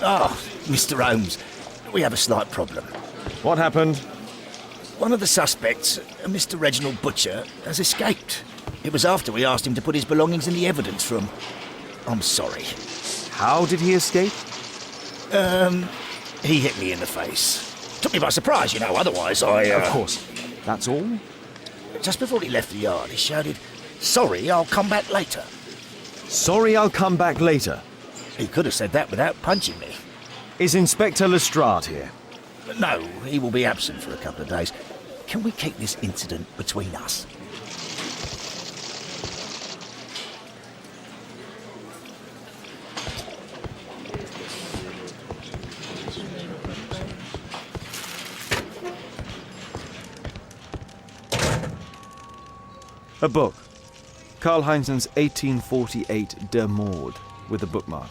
Ah, Mr. Holmes, we have a slight problem. What happened? One of the suspects, Mr. Reginald Butcher, has escaped. It was after we asked him to put his belongings in the evidence room. I'm sorry. How did he escape? He hit me in the face. Took me by surprise, you know, otherwise I... Of course. That's all? Just before he left the yard, he shouted, "Sorry, I'll come back later." Sorry, I'll come back later. He could have said that without punching me. Is Inspector Lestrade here? No, he will be absent for a couple of days. Can we keep this incident between us? A book. Karl Heinzen's 1848 Der Mord, with a bookmark.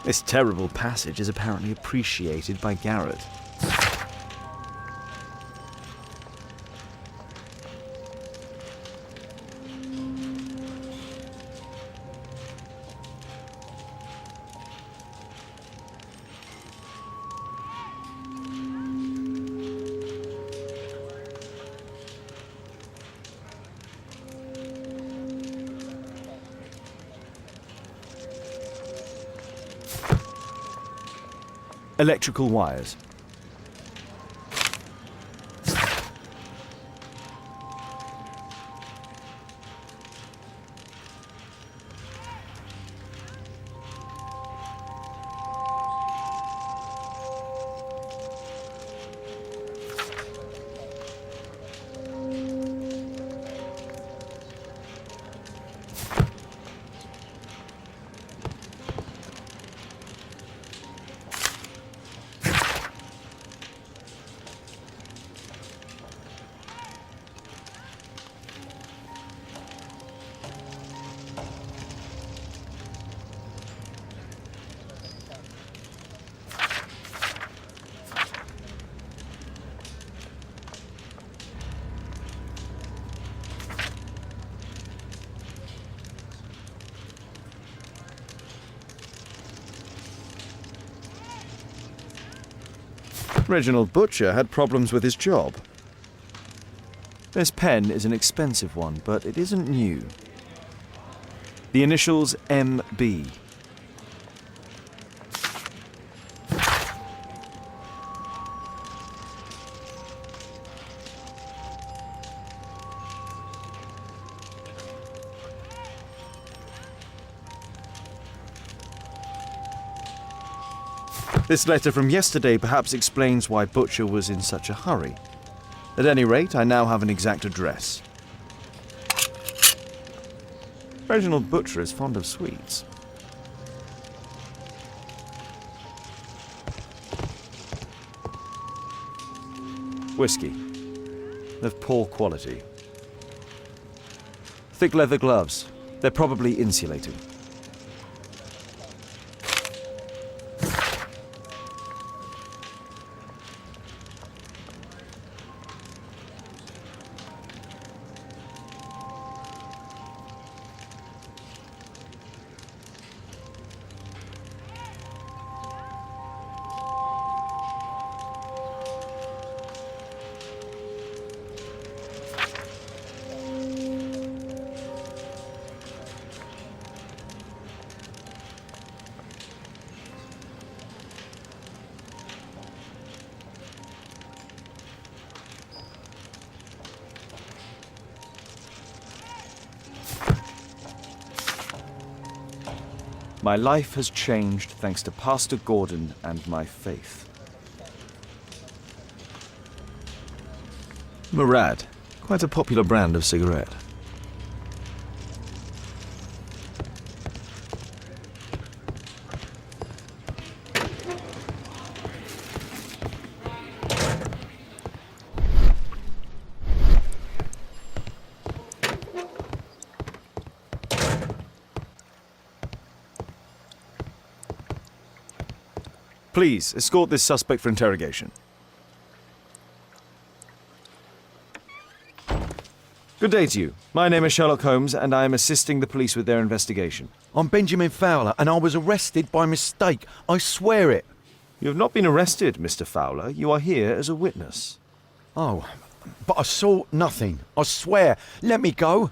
This terrible passage is apparently appreciated by Garrett. Electrical wires. Reginald Butcher had problems with his job. This pen is an expensive one, but it isn't new. The initials MB. This letter from yesterday perhaps explains why Butcher was in such a hurry. At any rate, I now have an exact address. Reginald Butcher is fond of sweets. Whiskey. Of poor quality. Thick leather gloves. They're probably insulating. My life has changed thanks to Pastor Gordon and my faith. Murad, quite a popular brand of cigarette. Please, escort this suspect for interrogation. Good day to you. My name is Sherlock Holmes, and I am assisting the police with their investigation. I'm Benjamin Fowler, and I was arrested by mistake. I swear it. You have not been arrested, Mr. Fowler. You are here as a witness. Oh, but I saw nothing. I swear. Let me go.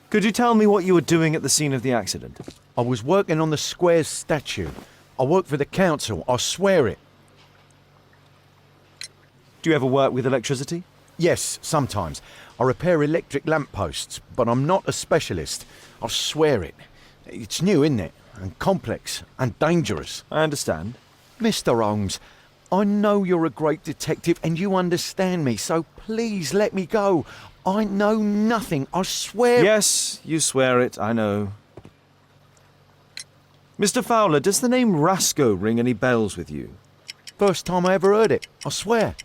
Could you tell me what you were doing at the scene of the accident? I was working on the square's statue. I work for the council. I swear it. Do you ever work with electricity? Yes, sometimes. I repair electric lampposts, but I'm not a specialist. I swear it. It's new, isn't it? And complex and dangerous. I understand. Mr. Holmes, I know you're a great detective and you understand me, so please let me go. I know nothing, I swear. Yes, you swear it, I know. Mr. Fowler, does the name Rasco ring any bells with you? First time I ever heard it, I swear.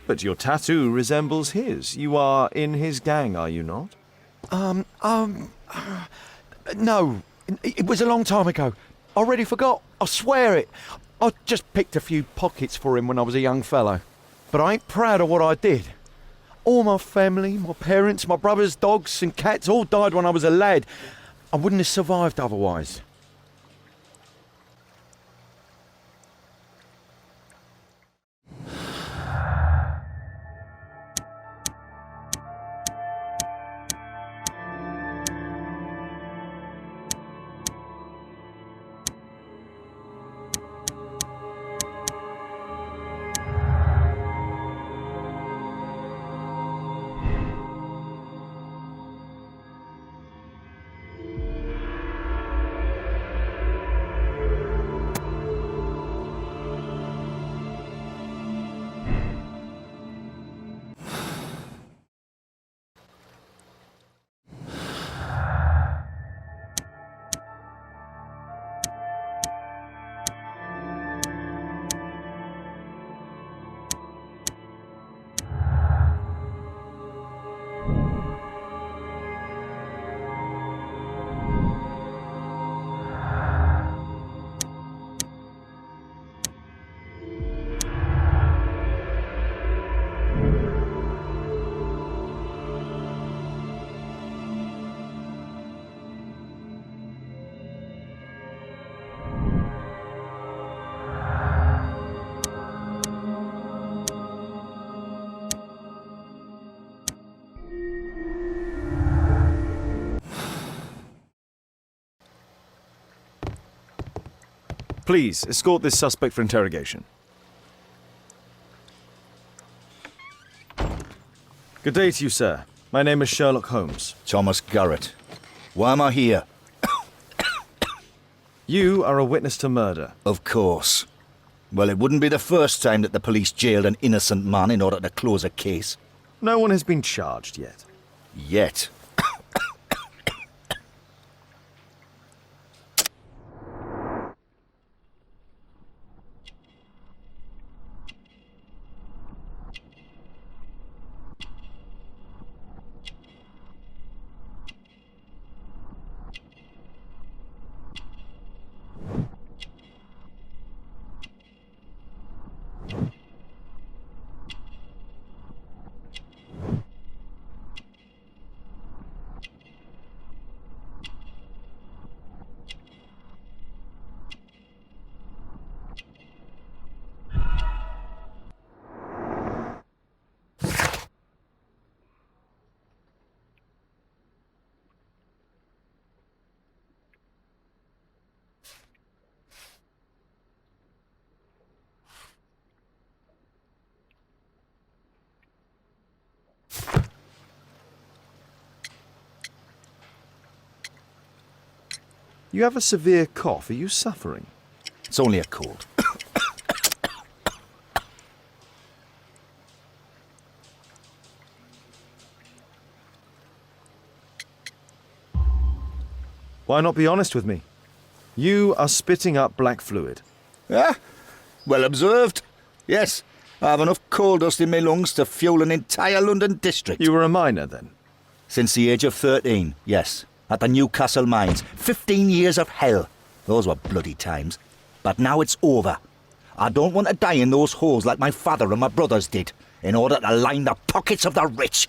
But your tattoo resembles his. You are in his gang, are you not? No, it was a long time ago. I already forgot, I swear it. I just picked a few pockets for him when I was a young fellow. But I ain't proud of what I did. All my family, my parents, my brothers, dogs and cats all died when I was a lad. I wouldn't have survived otherwise. Please, escort this suspect for interrogation. Good day to you, sir. My name is Sherlock Holmes. Thomas Garrett. Why am I here? You are a witness to murder. Of course. Well, it wouldn't be the first time that the police jailed an innocent man in order to close a case. No one has been charged yet. Yet. You have a severe cough. Are you suffering? It's only a cold. Why not be honest with me? You are spitting up black fluid. Ah, well observed. Yes, I have enough coal dust in my lungs to fuel an entire London district. You were a miner then? Since the age of 13, yes. At the Newcastle mines. 15 years of hell. Those were bloody times. But now it's over. I don't want to die in those holes like my father and my brothers did, in order to line the pockets of the rich.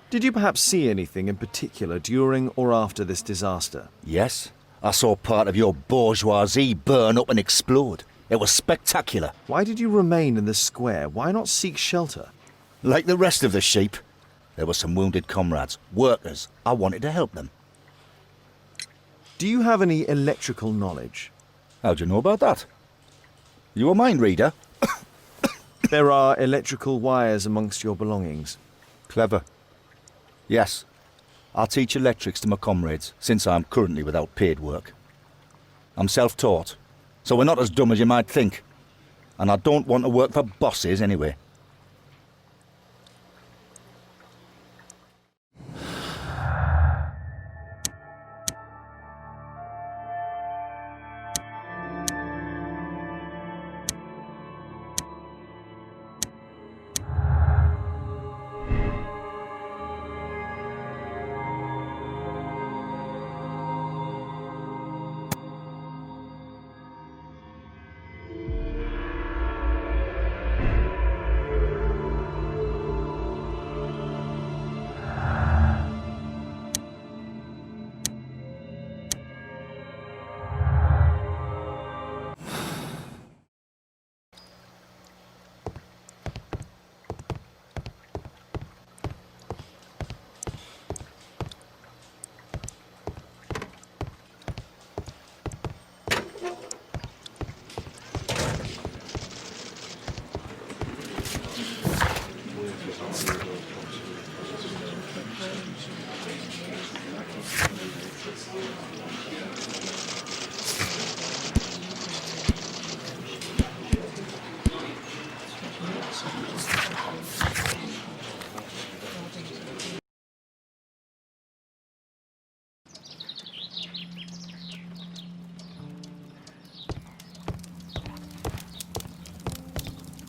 Did you perhaps see anything in particular during or after this disaster? Yes, I saw part of your bourgeoisie burn up and explode. It was spectacular. Why did you remain in the square? Why not seek shelter? Like the rest of the sheep, there were some wounded comrades, workers. I wanted to help them. Do you have any electrical knowledge? How'd you know about that? You a mind reader? There are electrical wires amongst your belongings. Clever. Yes, I'll teach electrics to my comrades, since I'm currently without paid work. I'm self-taught, so we're not as dumb as you might think. And I don't want to work for bosses anyway.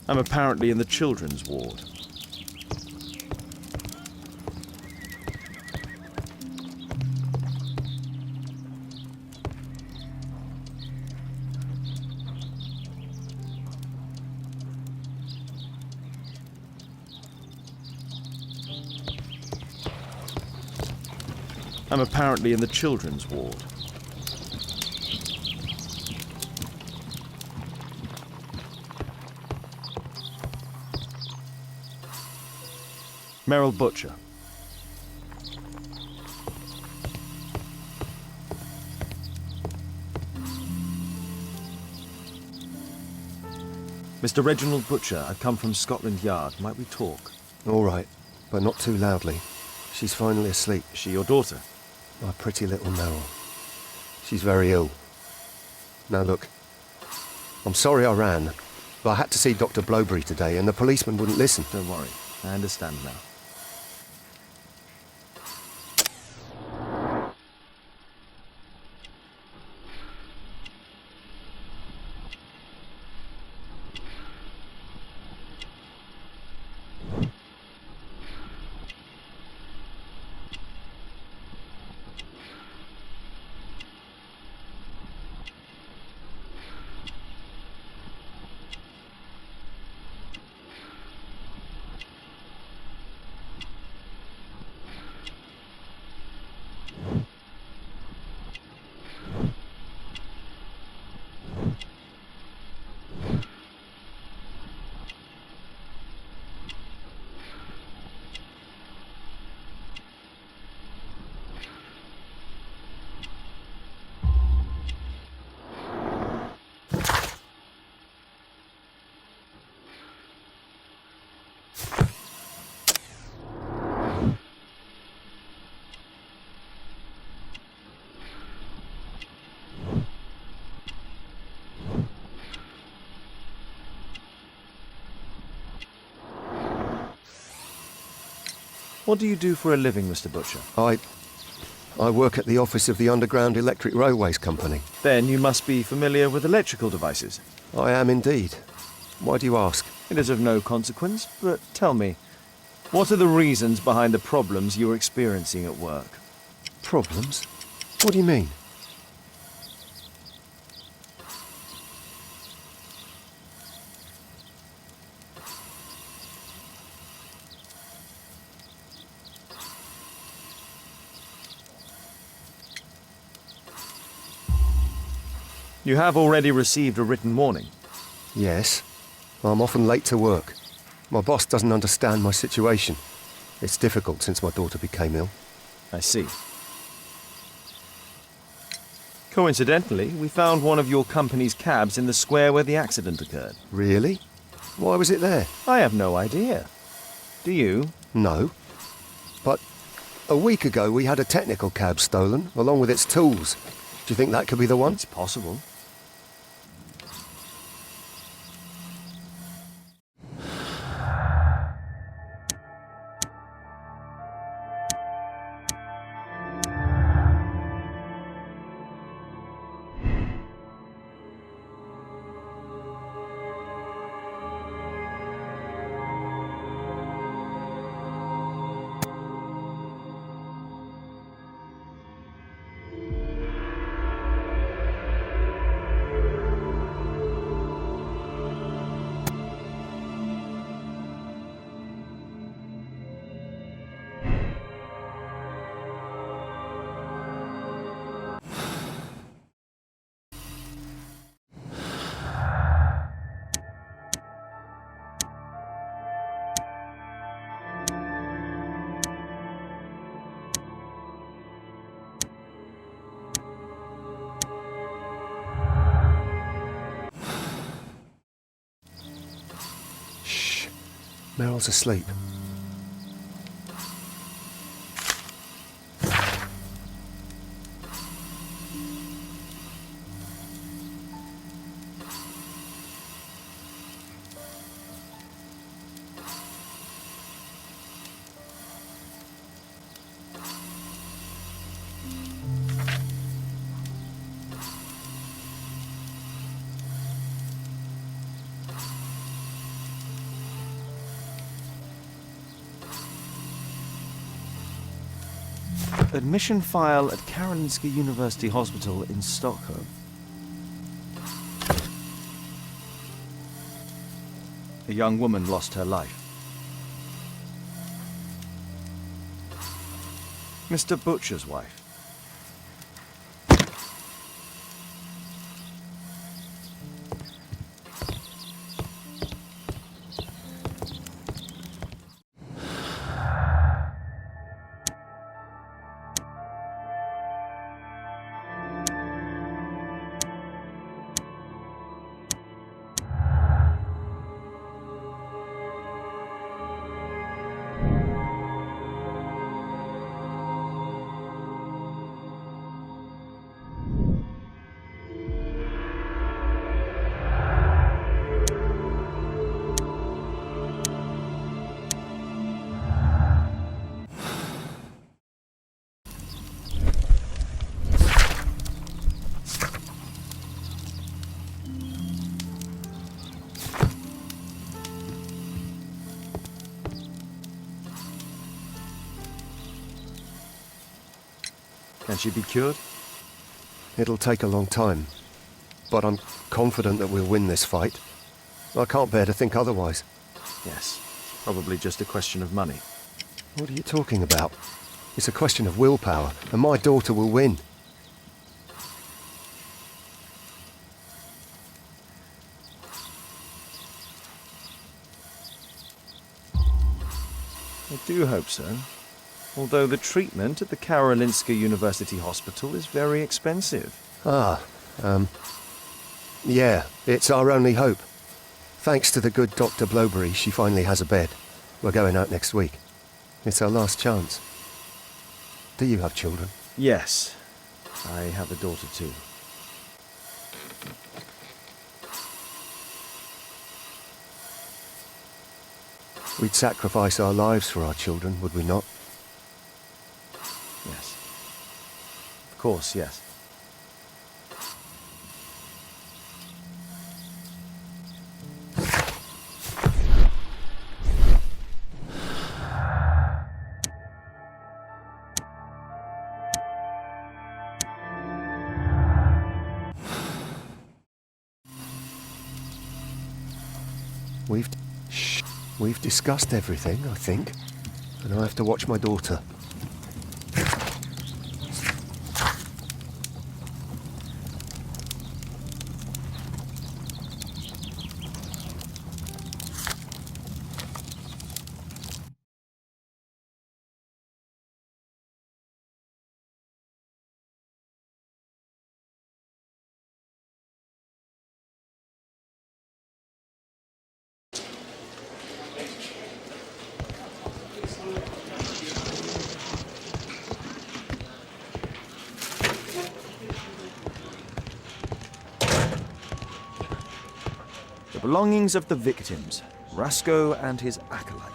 I'm apparently in the children's ward. I'm apparently in the children's ward. Merrill Butcher. Mr. Reginald Butcher, I've come from Scotland Yard. Might we talk? All right, but not too loudly. She's finally asleep. Is she your daughter? My pretty little Merrill. She's very ill. Now look, I'm sorry I ran, but I had to see Dr. Blowberry today and the policeman wouldn't listen. Don't worry, I understand now. What do you do for a living, Mr. Butcher? I work at the office of the Underground Electric Railways Company. Then you must be familiar with electrical devices. I am indeed. Why do you ask? It is of no consequence, but tell me, what are the reasons behind the problems you're experiencing at work? Problems? What do you mean? You have already received a written warning. Yes. I'm often late to work. My boss doesn't understand my situation. It's difficult since my daughter became ill. I see. Coincidentally, we found one of your company's cabs in the square where the accident occurred. Really? Why was it there? I have no idea. Do you? No. But a week ago we had a technical cab stolen, along with its tools. Do you think that could be the one? It's possible. Meryl's asleep. Admission file at Karolinska University Hospital in Stockholm. A young woman lost her life. Mr. Butcher's wife. Can she be cured? It'll take a long time, but I'm confident that we'll win this fight. I can't bear to think otherwise. Yes, probably just a question of money. What are you talking about? It's a question of willpower, and my daughter will win. I do hope so. Although the treatment at the Karolinska University Hospital is very expensive. Yeah, it's our only hope. Thanks to the good Dr. Blowberry, she finally has a bed. We're going out next week. It's our last chance. Do you have children? Yes, I have a daughter too. We'd sacrifice our lives for our children, would we not? course, yes. We've discussed everything, I think, and I have to watch my daughter. The belongings of the victims, Rasco and his acolyte.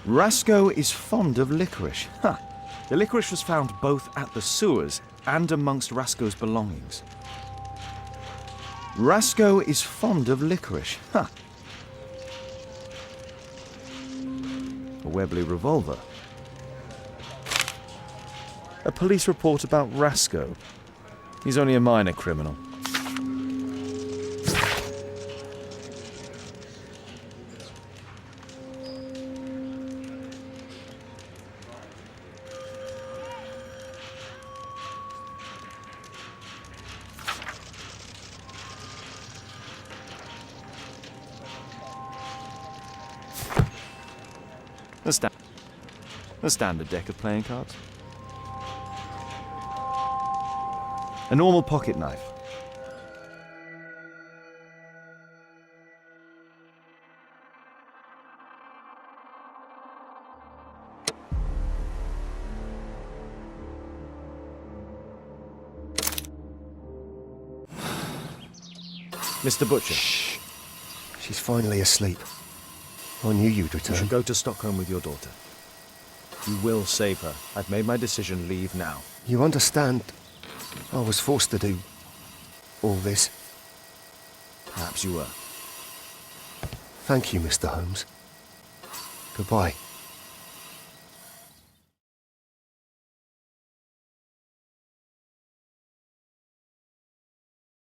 Rasco is fond of licorice. Huh. The licorice was found both at the sewers and amongst Rasco's belongings. Rasco is fond of licorice. Huh. A Webley revolver. A police report about Rasco. He's only a minor criminal. A standard deck of playing cards. A normal pocket knife. Mr. Butcher. Shh. She's finally asleep. I knew you'd You return. should go to Stockholm with your daughter. You will save her. I've made my decision. Leave now. You understand, I was forced to do all this. Perhaps you were. Thank you, Mr. Holmes. Goodbye.